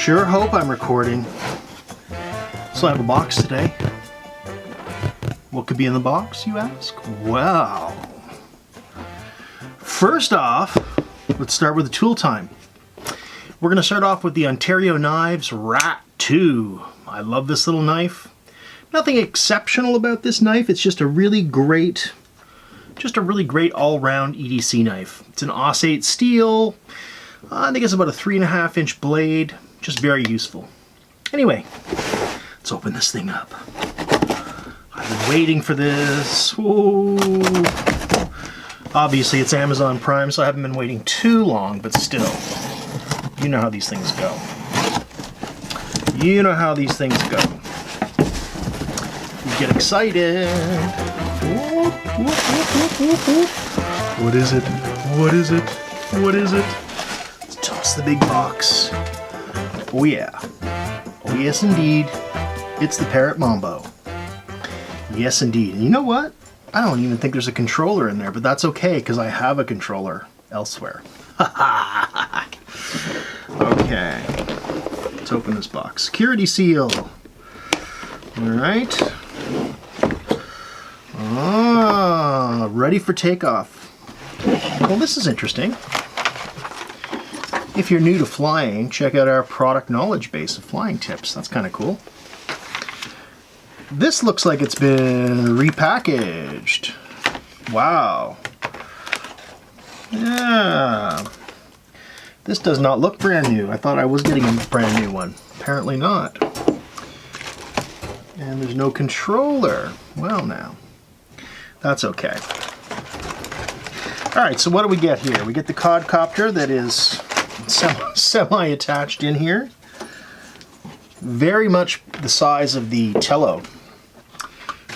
sure hope I'm recording. So I have a box today. What could be in the box, you ask? Well, first off, let's start with the tool time. We're going to start off with the Ontario Knives Rat 2. I love this little knife. Nothing exceptional about this knife. It's just a really great all-round EDC knife. It's an Auss-8 steel. I think it's about a 3.5-inch blade. Just very useful. Anyway, let's open this thing up. I've been waiting for this. Whoa. Obviously, it's Amazon Prime, so I haven't been waiting too long, but still. You know how these things go. You know how these things go. You get excited. Whoop, whoop, whoop, whoop, whoop. What is it? What is it? What is it? Let's toss the big box. Oh yeah. Oh yes indeed. It's the Parrot Mambo. Yes indeed. And you know what? I don't even think there's a controller in there, but that's okay because I have a controller elsewhere. Okay. Let's open this box. Security seal. Alright. Ah, ready for takeoff. Well, this is interesting. If you're new to flying, check out our product knowledge base of flying tips. That's kind of cool. This looks like it's been repackaged. Wow. Yeah. This does not look brand new. I thought I was getting a brand new one. Apparently not. And there's no controller. Well now. That's okay. Alright, so what do we get here? We get the Quadcopter that is semi-attached in here. Very much the size of the Tello.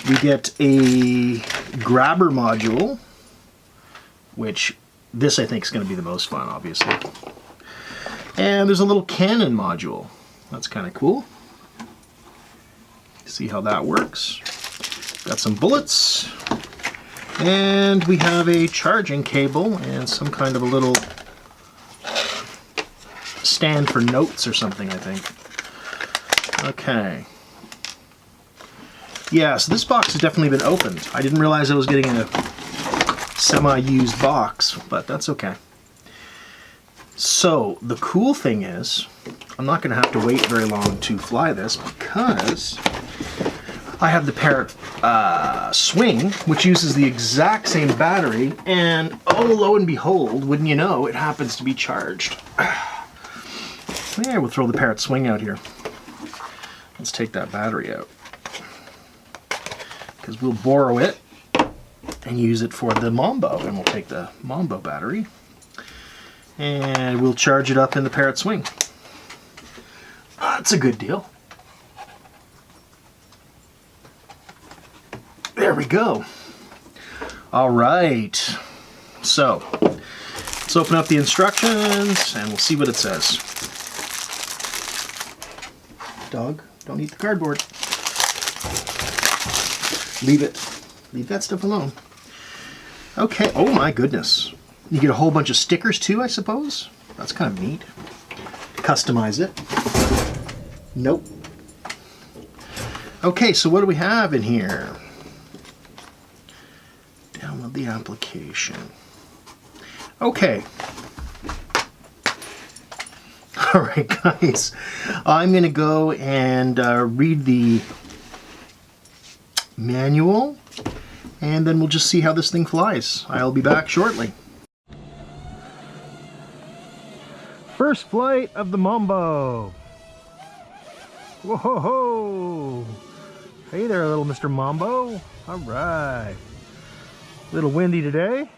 We get a grabber module, which this I think is going to be the most fun, obviously. And there's a little cannon module. That's kind of cool. See how that works. Got some bullets. And we have a charging cable and some kind of a little stand for notes or something, I think. Okay. Yeah, so this box has definitely been opened. I didn't realize I was getting a semi-used box, but that's okay. So, the cool thing is, I'm not going to have to wait very long to fly this because I have the Parrot Swing, which uses the exact same battery, and oh, lo and behold, wouldn't you know, it happens to be charged. Yeah, we'll throw the Parrot Swing out here. Let's take that battery out. Because we'll borrow it and use it for the Mambo, and we'll take the Mambo battery and we'll charge it up in the Parrot Swing. That's a good deal. There we go. All right. So, let's open up the instructions and we'll see what it says. Dog, don't eat the cardboard. Leave it. Leave that stuff alone. Okay, oh my goodness. You get a whole bunch of stickers too, I suppose? That's kind of neat. Customize it. Nope. Okay, so what do we have in here? Download the application. Okay. Alright guys, I'm going to go and read the manual, and then we'll just see how this thing flies. I'll be back shortly. First flight of the Mambo. Whoa ho ho! Hey there, little Mr. Mambo. All right. Little windy today.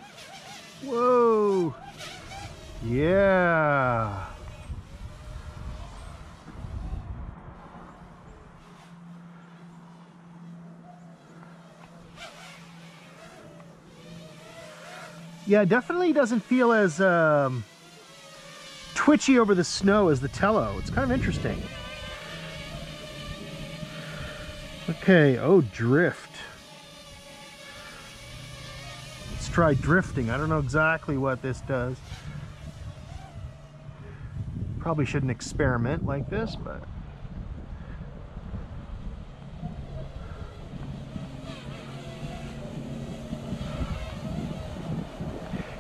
Whoa! Yeah. Yeah, it definitely doesn't feel as twitchy over the snow as the Tello. It's kind of interesting. Okay, oh, drift. Let's try drifting. I don't know exactly what this does. Probably shouldn't experiment like this, but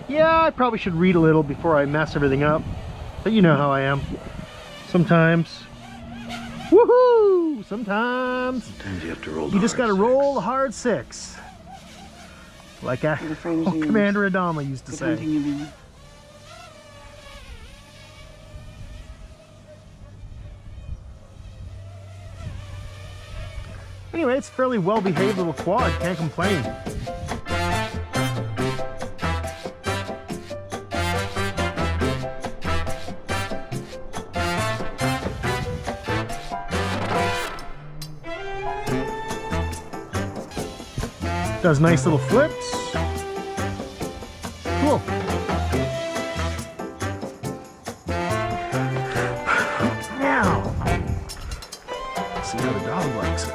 yeah, I probably should read a little before I mess everything up. But you know how I am. Sometimes. Woohoo! Sometimes you have to roll. You just gotta roll the hard 6. Like Commander Adama used to say. Anyway, it's a fairly well-behaved little quad. Can't complain. Does nice little flips. Cool. Now, let's see how the dog likes it.